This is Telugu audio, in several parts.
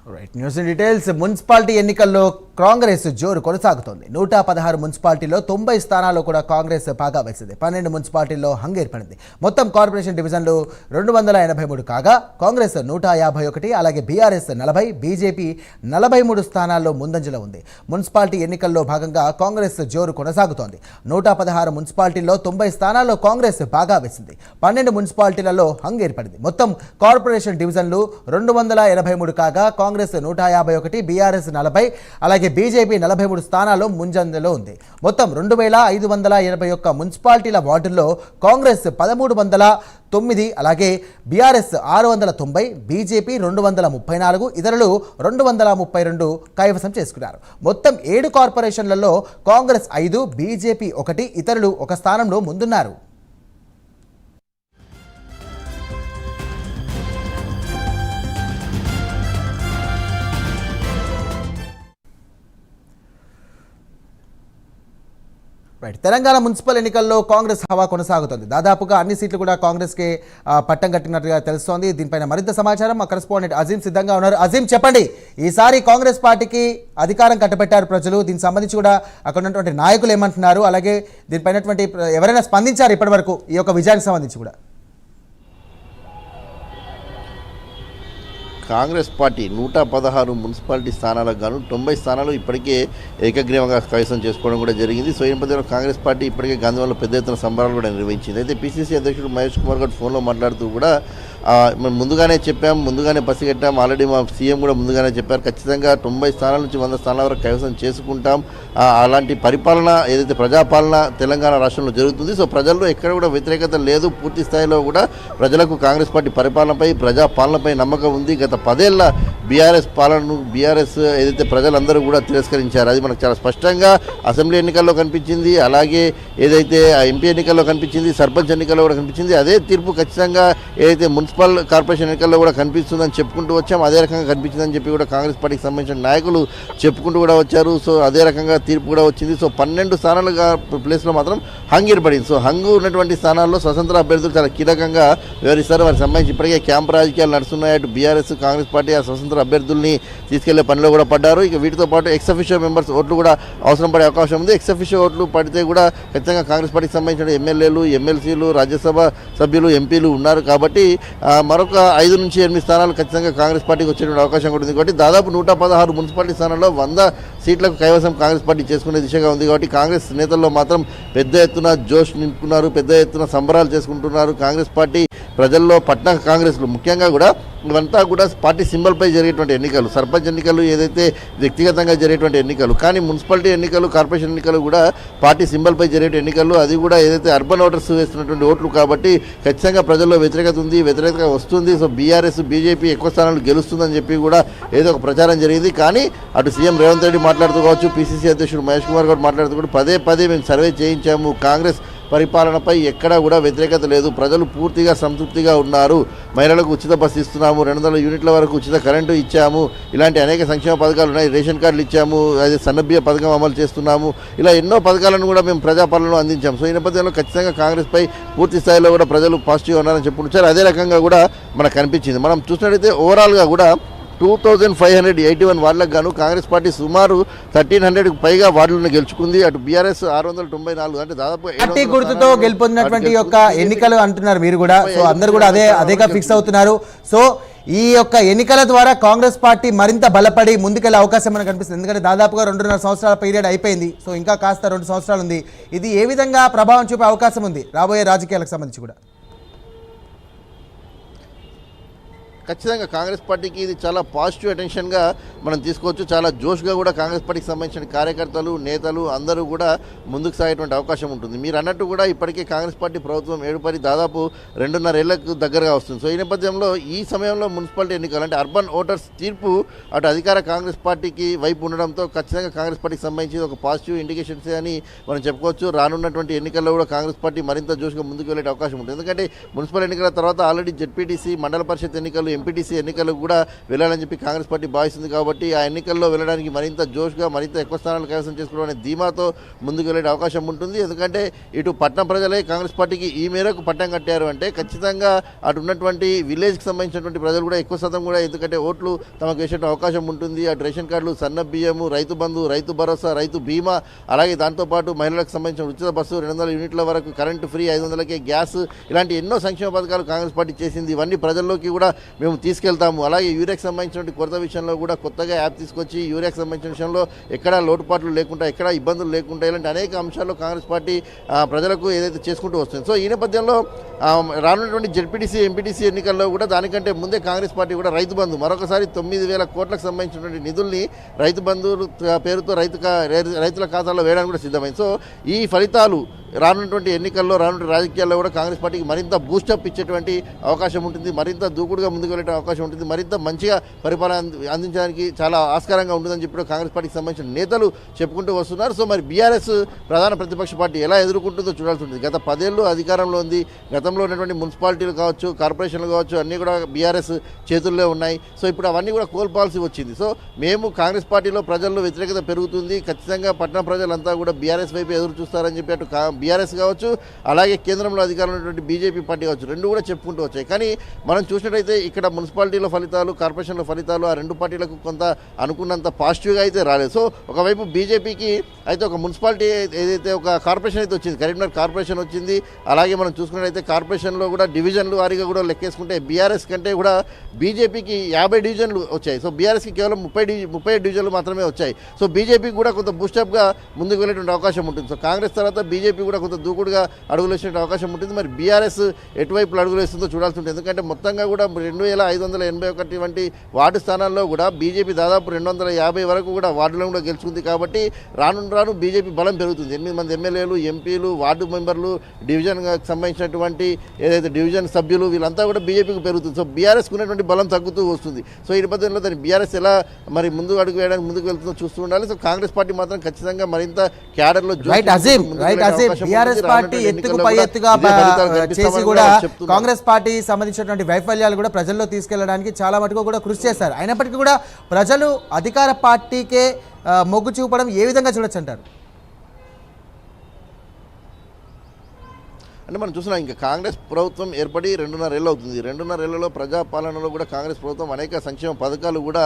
Right news in details. Municipality ఎన్నికల్లో కాంగ్రెస్ జోరు కొనసాగుతోంది. 116 మున్సిపాలిటీల్లో 90 స్థానాల్లో కూడా కాంగ్రెస్ పాగా వేసింది. 12 మున్సిపాలిటీల్లో హంగ్ ఏర్పడింది. మొత్తం కార్పొరేషన్ డివిజన్లు 283 కాగా కాంగ్రెస్ 151, అలాగే బీఆర్ఎస్ 40, బీజేపీ 43 స్థానాల్లో ముందంజలో ఉంది. మున్సిపాలిటీ ఎన్నికల్లో భాగంగా కాంగ్రెస్ జోరు కొనసాగుతోంది. 116 మున్సిపాలిటీల్లో 90 స్థానాల్లో కాంగ్రెస్ పాగా వేసింది. 12 మున్సిపాలిటీలలో హంగ్ ఏర్పడింది. మొత్తం కార్పొరేషన్ డివిజన్లు 283 కాగా కాంగ్రెస్ 151, బీఆర్ఎస్ 40, అలాగే బీజేపీ 43 స్థానాల్లో ముంజంజలో ఉంది. మొత్తం 2521 మున్సిపాలిటీల వార్డుల్లో కాంగ్రెస్ 1309, అలాగే బీఆర్ఎస్ 690, బీజేపీ 234, ఇతరులు 232 కైవసం చేసుకున్నారు. మొత్తం 7 కార్పొరేషన్లలో కాంగ్రెస్ 5, బీజేపీ 1, ఇతరులు 1 స్థానంలో ముందున్నారు. తెలంగాణ మున్సిపల్ ఎన్నికల్లో కాంగ్రెస్ హవా కొనసాగుతుంది. దాదాపుగా అన్ని సీట్లు కూడా కాంగ్రెస్కే పట్టం కట్టినట్టుగా తెలుస్తోంది. దీనిపైన మరింత సమాచారం మా కరెస్పాండెంట్ అజీం సిద్ధంగా ఉన్నారు. అజీం, చెప్పండి, ఈసారి కాంగ్రెస్ పార్టీకి అధికారం కట్టబెట్టారు ప్రజలు. దీనికి సంబంధించి కూడా అక్కడ ఉన్నటువంటి నాయకులు ఏమంటున్నారు, అలాగే దీనిపైన ఎవరైనా స్పందించారు ఇప్పటి వరకు ఈ యొక్క విజయానికి సంబంధించి కూడా? కాంగ్రెస్ పార్టీ 116 మున్సిపాలిటీ స్థానాలకు గాను 90 స్థానాలు ఇప్పటికే ఏకగ్రీవంగా కైవసం చేసుకోవడం కూడా జరిగింది. సో ఈ నేపథ్యంలో కాంగ్రెస్ పార్టీ ఇప్పటికే గాంధీవరంలో పెద్ద ఎత్తున సంబరాలు కూడా నిర్వహించింది. అయితే పీసీసీ అధ్యక్షుడు మహేష్ కుమార్ గారు ఫోన్లో మాట్లాడుతూ కూడా మేము ముందుగానే చెప్పాం, ముందుగానే పసిగట్టాం, ఆల్రెడీ మా సీఎం కూడా ముందుగానే చెప్పారు, ఖచ్చితంగా 90 స్థానాల నుంచి 100 స్థానాల వరకు కైవసం చేసుకుంటాం. అలాంటి పరిపాలన ఏదైతే ప్రజాపాలన తెలంగాణ రాష్ట్రంలో జరుగుతుంది. సో ప్రజల్లో ఎక్కడ కూడా వ్యతిరేకత లేదు. పూర్తి స్థాయిలో కూడా ప్రజలకు కాంగ్రెస్ పార్టీ పరిపాలనపై, ప్రజాపాలనపై నమ్మకం ఉంది. గత 10 ఏళ్ల బీఆర్ఎస్ పాలనను ఏదైతే ప్రజలందరూ కూడా తిరస్కరించారు, అది మనకు చాలా స్పష్టంగా అసెంబ్లీ ఎన్నికల్లో కనిపించింది. అలాగే ఏదైతే ఎంపీ ఎన్నికల్లో కనిపించింది, సర్పంచ్ ఎన్నికల్లో కూడా కనిపించింది. అదే తీర్పు ఖచ్చితంగా ఏదైతే మున్సిపల్ కార్పొరేషన్ ఎన్నికల్లో కూడా కనిపిస్తుందని చెప్పుకుంటూ వచ్చాం. అదే రకంగా కనిపించిందని చెప్పి కూడా కాంగ్రెస్ పార్టీకి సంబంధించిన నాయకులు చెప్పుకుంటూ కూడా వచ్చారు. సో అదే రకంగా తీర్పు కూడా వచ్చింది. సో 12 స్థానాలుగా ప్లేస్లో మాత్రం హంగ్ ఏర్పడింది. సో హంగు ఉన్నటువంటి స్థానాల్లో స్వతంత్ర అభ్యర్థులు చాలా కీలకంగా వ్యవహరిస్తారు. వారికి సంబంధించి ఇప్పటికే క్యాంప్ రాజకీయాలు నడుస్తున్నాయి. అటు బీఆర్ఎస్, కాంగ్రెస్ పార్టీ ఆ స్వతంత్ర అభ్యర్థుల్ని తీసుకెళ్లే పనిలో కూడా పడ్డారు. ఇక వీటితో పాటు ఎక్స్ అఫీషియో మెంబర్స్ ఓట్లు కూడా అవసరం పడే అవకాశం ఉంది. ఎక్స్ అఫీషియో ఓట్లు పడితే కూడా ఖచ్చితంగా కాంగ్రెస్ పార్టీకి సంబంధించిన ఎమ్మెల్యేలు, ఎమ్మెల్సీలు, రాజ్యసభ సభ్యులు, ఎంపీలు ఉన్నారు. కాబట్టి మరొక 5 నుంచి 8 స్థానాలు ఖచ్చితంగా కాంగ్రెస్ పార్టీకి వచ్చేటువంటి అవకాశం కూడా ఉంది. కాబట్టి దాదాపు 116 మున్సిపాలిటీ స్థానాల్లో 100 సీట్లకు కైవసం కాంగ్రెస్ పార్టీ చేసుకునే దిశగా ఉంది. కాబట్టి కాంగ్రెస్ నేతల్లో మాత్రం పెద్ద ఎత్తున జోష్ నింపుకున్నారు, పెద్ద ఎత్తున సంబరాలు చేసుకుంటున్నారు. కాంగ్రెస్ పార్టీ ప్రజల్లో పట్న కాంగ్రెస్లు ముఖ్యంగా కూడా ఇవంతా కూడా పార్టీ సింబల్పై జరిగేటువంటి ఎన్నికలు, సర్పంచ్ ఎన్నికలు ఏదైతే వ్యక్తిగతంగా జరిగేటువంటి ఎన్నికలు, కానీ మున్సిపాలిటీ ఎన్నికలు, కార్పొరేషన్ ఎన్నికలు కూడా పార్టీ సింబల్పై జరిగే ఎన్నికలు. అది కూడా ఏదైతే అర్బన్ ఓటర్స్ వేస్తున్నటువంటి ఓట్లు కాబట్టి ఖచ్చితంగా ప్రజల్లో వ్యతిరేకత ఉంది, వ్యతిరేకత వస్తుంది. సో బీఆర్ఎస్, బీజేపీ ఎక్కువ స్థానాలు గెలుస్తుందని చెప్పి కూడా ఏదో ఒక ప్రచారం జరిగింది. కానీ అటు సీఎం రేవంత్ రెడ్డి మాట్లాడుతూ కావచ్చు, పీసీసీ అధ్యక్షుడు మహేష్ కుమార్ గారు మాట్లాడుతూ కూడా పదే మేము సర్వే చేయించాము, కాంగ్రెస్ పరిపాలనపై ఎక్కడా కూడా వ్యతిరేకత లేదు, ప్రజలు పూర్తిగా సంతృప్తిగా ఉన్నారు, మహిళలకు ఉచిత బస్సు ఇస్తున్నాము, 200 యూనిట్ల వరకు ఉచిత కరెంటు ఇచ్చాము, ఇలాంటి అనేక సంక్షేమ పథకాలు ఉన్నాయి, రేషన్ కార్డులు ఇచ్చాము, అదే సన్నబియ్య పథకం అమలు చేస్తున్నాము, ఇలా ఎన్నో పథకాలను కూడా మేము ప్రజాపాలనలో అందించాము. సో ఈ నేపథ్యంలో ఖచ్చితంగా కాంగ్రెస్పై పూర్తి స్థాయిలో కూడా ప్రజలు పాజిటివ్గా ఉన్నారని చెప్పుకుంటారు. అదే రకంగా కూడా మనకు కనిపించింది. మనం చూసినట్టయితే ఓవరాల్గా కూడా 2581 వార్డులకు గాను కాంగ్రెస్ పార్టీ సుమారు 1300కు పైగా వార్డులను గెలుచుకుంది. అటు బీఆర్ఎస్ 694, అంటే దాదాపు పార్టీ గుర్తుతో గెలుపొందినటువంటి యొక్క ఎన్నికలు అంటున్నారు మీరు కూడా. సో అందరు కూడా అదేగా ఫిక్స్ అవుతున్నారు. సో ఈ యొక్క ఎన్నికల ద్వారా కాంగ్రెస్ పార్టీ మరింత బలపడి ముందుకెళ్లే అవకాశం మనకు కనిపిస్తుంది. ఎందుకంటే దాదాపుగా 2.5 సంవత్సరాల పీరియడ్ అయిపోయింది. సో ఇంకా కాస్త 2 సంవత్సరాలు ఉంది. ఇది ఏ విధంగా ప్రభావం చూపే అవకాశం ఉంది రాబోయే రాజకీయాలకు సంబంధించి కూడా? ఖచ్చితంగా కాంగ్రెస్ పార్టీకి ఇది చాలా పాజిటివ్ అటెన్షన్గా మనం తీసుకోవచ్చు. చాలా జోష్గా కూడా కాంగ్రెస్ పార్టీకి సంబంధించిన కార్యకర్తలు, నేతలు అందరూ కూడా ముందుకు సాగేటువంటి అవకాశం ఉంటుంది. మీరు అన్నట్టు కూడా ఇప్పటికే కాంగ్రెస్ పార్టీ ప్రభుత్వం ఏడుపడి దాదాపు 2.5 ఏళ్లకు దగ్గరగా వస్తుంది. సో ఈ నేపథ్యంలో ఈ సమయంలో మున్సిపాలిటీ ఎన్నికలు అంటే అర్బన్ ఓటర్స్ తీర్పు అటు అధికార కాంగ్రెస్ పార్టీకి వైపు ఉండడంతో ఖచ్చితంగా కాంగ్రెస్ పార్టీకి సంబంధించి ఒక పాజిటివ్ ఇండికేషన్సే అని మనం చెప్పుకోవచ్చు. రానున్నటువంటి ఎన్నికల్లో కూడా కాంగ్రెస్ పార్టీ మరింత జోష్గా ముందుకు వెళ్ళే అవకాశం ఉంటుంది. ఎందుకంటే మున్సిపల్ ఎన్నికల తర్వాత ఆల్రెడీ జెడ్పీటీసీ, మండల పరిషత్ ఎన్నికలు ఎంపీటీసీ ఎన్నికలకు కూడా వెళ్ళాలని చెప్పి కాంగ్రెస్ పార్టీ భావిస్తుంది. కాబట్టి ఆ ఎన్నికల్లో వెళ్ళడానికి మరింత జోష్గా మరింత ఎక్కువ స్థానాలు కైవసం చేసుకోవడం అనే ధీమాతో ముందుకు వెళ్ళే అవకాశం ఉంటుంది. ఎందుకంటే ఇటు పట్టణ ప్రజలే కాంగ్రెస్ పార్టీకి ఈ మేరకు పట్టం కట్టారు అంటే ఖచ్చితంగా అటు ఉన్నటువంటి విలేజ్కి సంబంధించినటువంటి ప్రజలు కూడా ఎక్కువ శాతం కూడా ఎందుకంటే ఓట్లు తమకు వేసే అవకాశం ఉంటుంది. అటు రేషన్ కార్డులు, సన్న బియ్యము, రైతు బంధు, రైతు భరోసా, రైతు బీమా, అలాగే దాంతోపాటు మహిళలకు సంబంధించిన ఉచిత బస్సు, 200 యూనిట్ల వరకు కరెంటు ఫ్రీ, 500కే గ్యాస్, ఇలాంటి ఎన్నో సంక్షేమ పథకాలు కాంగ్రెస్ పార్టీ చేసింది. ఇవన్నీ ప్రజల్లోకి కూడా మేము తీసుకెళ్తాము. అలాగే యూరియాకి సంబంధించిన కొరత విషయంలో కూడా కొత్తగా యాప్ తీసుకొచ్చి యూరియాకి సంబంధించిన విషయంలో ఎక్కడా లోటుపాట్లు లేకుండా, ఎక్కడా ఇబ్బందులు లేకుండా ఇలాంటి అనేక అంశాల్లో కాంగ్రెస్ పార్టీ ప్రజలకు ఏదైతే చేసుకుంటూ వస్తుంది. సో ఈ నేపథ్యంలో రానున్నటువంటి జెడ్పీటీసీ, ఎంపీటీసీ ఎన్నికల్లో కూడా దానికంటే ముందే కాంగ్రెస్ పార్టీ కూడా రైతు బంధు మరొకసారి 9,000 కోట్లకు సంబంధించినటువంటి నిధుల్ని రైతు బంధు పేరుతో రైతుల ఖాతాలో వేయడానికి కూడా సిద్ధమైంది. సో ఈ ఫలితాలు రానున్నటువంటి ఎన్నికల్లో, రానున్న రాజకీయాల్లో కూడా కాంగ్రెస్ పార్టీకి మరింత బూస్టప్ ఇచ్చేటువంటి అవకాశం ఉంటుంది, మరింత దూకుడుగా ముందుకు వెళ్ళే అవకాశం ఉంటుంది, మరింత మంచిగా పరిపాలన అందించడానికి చాలా ఆస్కారంగా ఉంటుందని చెప్పి కాంగ్రెస్ పార్టీకి సంబంధించిన నేతలు చెప్పుకుంటూ వస్తున్నారు. సో మరి బీఆర్ఎస్ ప్రధాన ప్రతిపక్ష పార్టీ ఎలా ఎదుర్కొంటుందో చూడాల్సి ఉంటుంది. గత 10 ఏళ్ళు అధికారంలో ఉంది. గతంలో ఉన్నటువంటి మున్సిపాలిటీలు కావచ్చు, కార్పొరేషన్లు కావచ్చు, అన్నీ కూడా బీఆర్ఎస్ చేతుల్లో ఉన్నాయి. సో ఇప్పుడు అవన్నీ కూడా కోల్పోవాల్సి వచ్చింది. సో మేము కాంగ్రెస్ పార్టీలో ప్రజల్లో వ్యతిరేకత పెరుగుతుంది, ఖచ్చితంగా పట్టణ ప్రజలంతా కూడా బీఆర్ఎస్ వైపు ఎదురు చూస్తారని చెప్పి అటు బీఆర్ఎస్ కావచ్చు, అలాగే కేంద్రంలో అధికారంలో ఉన్నటువంటి బీజేపీ పార్టీ కావచ్చు, రెండు కూడా చెప్పుకుంటూ వచ్చాయి. కానీ మనం చూసినట్టయితే ఇక్కడ మున్సిపాలిటీలో ఫలితాలు, కార్పొరేషన్ల ఫలితాలు ఆ రెండు పార్టీలకు కొంత అనుకున్నంత పాజిటివ్గా అయితే రాలేదు. సో ఒకవైపు బీజేపీకి అయితే ఒక మున్సిపాలిటీ ఏదైతే ఒక కార్పొరేషన్ అయితే వచ్చింది, కరీంనగర్ కార్పొరేషన్ వచ్చింది. అలాగే మనం చూసుకున్నట్టయితే కార్పొరేషన్లో కూడా డివిజన్లు వారీగా కూడా లెక్కేసుకుంటే బీఆర్ఎస్ కంటే కూడా బీజేపీకి 50 డివిజన్లు వచ్చాయి. సో బీఆర్ఎస్కి కేవలం 30 డివిజన్లు మాత్రమే వచ్చాయి. సో బీజేపీకి కూడా కొంత బూస్టప్గా ముందుకు వెళ్ళేటువంటి అవకాశం ఉంటుంది. సో కాంగ్రెస్ తర్వాత బీజేపీ కూడా కొంత దూకుడుగా అడుగులు వేసే అవకాశం ఉంటుంది. మరి బీఆర్ఎస్ ఎటువైపు అడుగులు వేస్తుందో చూడాల్సి ఉంటుంది. ఎందుకంటే మొత్తంగా కూడా 2,581 వంటి వార్డు స్థానాల్లో కూడా బీజేపీ దాదాపు 250 వరకు కూడా వార్డులను కూడా గెలుచుకుంది. కాబట్టి రాను బీజేపీ బలం పెరుగుతుంది. 8 మంది ఎమ్మెల్యేలు, ఎంపీలు, వార్డు మెంబర్లు, డివిజన్కి సంబంధించినటువంటి ఏదైతే డివిజన్ సభ్యులు వీళ్ళంతా కూడా బీజేపీకి పెరుగుతుంది. సో బీఆర్ఎస్కి ఉన్నటువంటి బలం తగ్గుతూ వస్తుంది. సో ఈ నేపథ్యంలో దాన్ని బీఆర్ఎస్ ఎలా మరి ముందుకు అడుగు వేయడానికి ముందుకు వెళ్తుందో చూస్తూ ఉండాలి. సో కాంగ్రెస్ పార్టీ మాత్రం ఖచ్చితంగా మరింత క్యాడర్లో బీఆర్ఎస్ పార్టీ ఎత్తుకు పై ఎత్తుగా చేసి కూడా కాంగ్రెస్ పార్టీ సంబంధించినటువంటి వైఫల్యాలు కూడా ప్రజల్లో తీసుకెళ్లడానికి చాలా మటుకు కూడా కృషి చేశారు. అయినప్పటికీ కూడా ప్రజలు అధికార పార్టీకే మొగ్గు చూపడం ఏ విధంగా చూడొచ్చు అంటారు? అంటే మనం చూసినా ఇంకా కాంగ్రెస్ ప్రభుత్వం ఏర్పడి 2.5 ఏళ్ళు అవుతుంది. 2.5 ఏళ్లలో ప్రజాపాలనలో కూడా కాంగ్రెస్ ప్రభుత్వం అనేక సంక్షేమ పథకాలు కూడా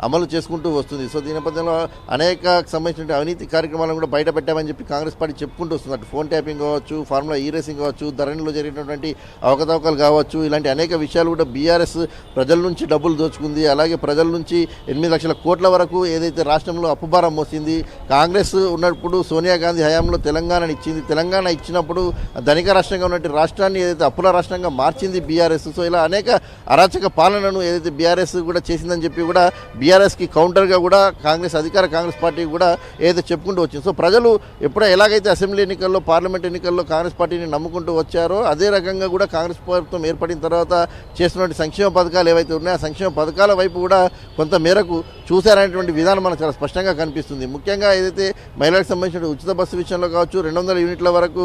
అమలు చేసుకుంటూ వస్తుంది. సో దీని నేపథ్యంలో అనేక సంబంధించిన అవినీతి కార్యక్రమాలను కూడా బయట పెట్టామని చెప్పి కాంగ్రెస్ పార్టీ చెప్పుకుంటూ వస్తుంది. అటు ఫోన్ ట్యాపింగ్ కావచ్చు, ఫార్ములా ఈ రేసింగ్ కావచ్చు, ధరణిలో జరిగినటువంటి అవకతవకలు కావచ్చు, ఇలాంటి అనేక విషయాలు కూడా బీఆర్ఎస్ ప్రజల నుంచి డబ్బులు దోచుకుంది. అలాగే ప్రజల నుంచి 8 లక్షల కోట్ల వరకు ఏదైతే రాష్ట్రంలో అప్పుభారం మోసింది. కాంగ్రెస్ ఉన్నప్పుడు సోనియా గాంధీ హయాంలో తెలంగాణను ఇచ్చింది. తెలంగాణ ఇచ్చినప్పుడు ధనిక రాష్ట్రంగా ఉన్నటువంటి రాష్ట్రాన్ని ఏదైతే అప్పుల రాష్ట్రంగా మార్చింది బీఆర్ఎస్. సో ఇలా అనేక అరాచక పాలనను ఏదైతే బీఆర్ఎస్ కూడా చేసిందని చెప్పి కూడా బీఆర్ఎస్కి కౌంటర్గా కూడా కాంగ్రెస్ పార్టీ కూడా ఏదైతే చెప్పుకుంటూ వచ్చింది. సో ప్రజలు ఎప్పుడో ఎలాగైతే అసెంబ్లీ ఎన్నికల్లో, పార్లమెంట్ ఎన్నికల్లో కాంగ్రెస్ పార్టీని నమ్ముకుంటూ వచ్చారో అదే రకంగా కూడా కాంగ్రెస్ ప్రభుత్వం ఏర్పడిన తర్వాత చేసినటువంటి సంక్షేమ పథకాలు ఏవైతే ఉన్నాయో ఆ సంక్షేమ పథకాల వైపు కూడా కొంత మేరకు చూశారనేటువంటి విధానం మనకు చాలా స్పష్టంగా కనిపిస్తుంది. ముఖ్యంగా ఏదైతే మహిళలకు సంబంధించిన ఉచిత బస్సు విషయంలో కావచ్చు, 200 యూనిట్ల వరకు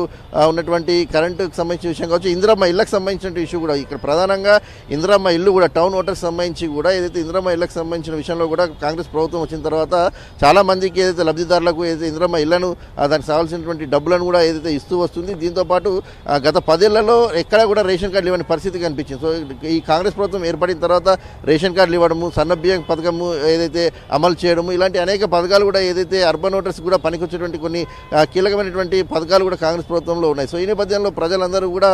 ఉన్నటువంటి కరెంటుకు సంబంధించిన విషయం కావచ్చు, ఇందిరమ్మ ఇళ్లకు సంబంధించిన ఇష్యూ కూడా ఇక్కడ ప్రధానంగా ఇందిరమ్మ ఇల్లు కూడా టౌన్ ఓటర్కి సంబంధించి కూడా ఏదైతే ఇందిరమ్మ ఇళ్లకు సంబంధించిన విషయంలో కూడా కాంగ్రెస్ ప్రభుత్వం వచ్చిన తర్వాత చాలా మందికి ఏదైతే లబ్ధిదారులకు ఏదైతే ఇందిరమ్మ ఇళ్లను దానికి కావాల్సినటువంటి డబ్బులను కూడా ఏదైతే ఇస్తూ వస్తుంది. దీంతోపాటు గత 10 ఏళ్లలో ఎక్కడా కూడా రేషన్ కార్డులు ఇవ్వని పరిస్థితి కనిపించింది. సో ఈ కాంగ్రెస్ ప్రభుత్వం ఏర్పడిన తర్వాత రేషన్ కార్డులు ఇవ్వడము, సన్న బియ్యం పథకము ఏదైతే అమలు చేయడము, ఇలాంటి అనేక పథకాలు కూడా ఏదైతే అర్బన్ ఓటర్స్ కూడా పనికొచ్చేటువంటి కొన్ని కీలకమైనటువంటి పథకాలు కూడా కాంగ్రెస్ ప్రభుత్వంలో ఉన్నాయి. సో ఈ నేపథ్యంలో ప్రజలందరూ కూడా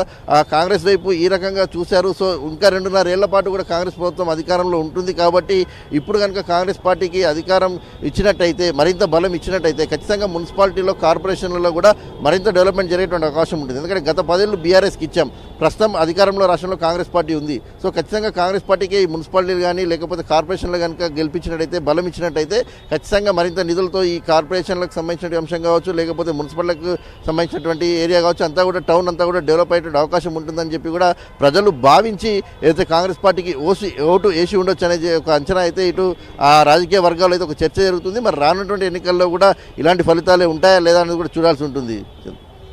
కాంగ్రెస్ వైపు ఈ రకంగా చూశారు. సో ఇంకా 2.5 ఏళ్ల పాటు కూడా కాంగ్రెస్ ప్రభుత్వం అధికారంలో ఉంటుంది. కాబట్టి ఇప్పుడు కనుక కాంగ్రెస్ పార్టీకి అధికారం ఇచ్చినట్టయితే, మరింత బలం ఇచ్చినట్టయితే ఖచ్చితంగా మున్సిపాలిటీలో, కార్పొరేషన్లలో కూడా మరింత డెవలప్మెంట్ జరిగేటువంటి అవకాశం ఉంటుంది. ఎందుకంటే గత 10 ఏళ్ళు బీఆర్ఎస్కి ఇచ్చాం, ప్రస్తుతం అధికారంలో రాష్ట్రంలో కాంగ్రెస్ పార్టీ ఉంది. సో ఖచ్చితంగా కాంగ్రెస్ పార్టీకి ఈ మున్సిపాలిటీలు కానీ లేకపోతే కార్పొరేషన్లు కనుక గెలిపించినట్టయితే, బలం ఇచ్చినట్టయితే ఖచ్చితంగా మరింత నిధులతో ఈ కార్పొరేషన్లకు సంబంధించిన అంశం కావచ్చు, లేకపోతే మున్సిపాలిటీలకు సంబంధించినటువంటి ఏరియా కావచ్చు, అంతా కూడా టౌన్ అంతా కూడా డెవలప్ అయ్యే అవకాశం ఉంటుందని చెప్పి కూడా ప్రజలు భావించి ఏదైతే కాంగ్రెస్ పార్టీకి ఓటు వేసి ఉండొచ్చు అనేది ఒక అంచనా అయితే ఇటు ఆ రాజకీయ వర్గాల్లో అయితే ఒక చర్చ జరుగుతుంది. మరి రానున్నటువంటి ఎన్నికల్లో కూడా ఇలాంటి ఫలితాలే ఉంటాయా లేదా అనేది కూడా చూడాల్సి ఉంటుంది.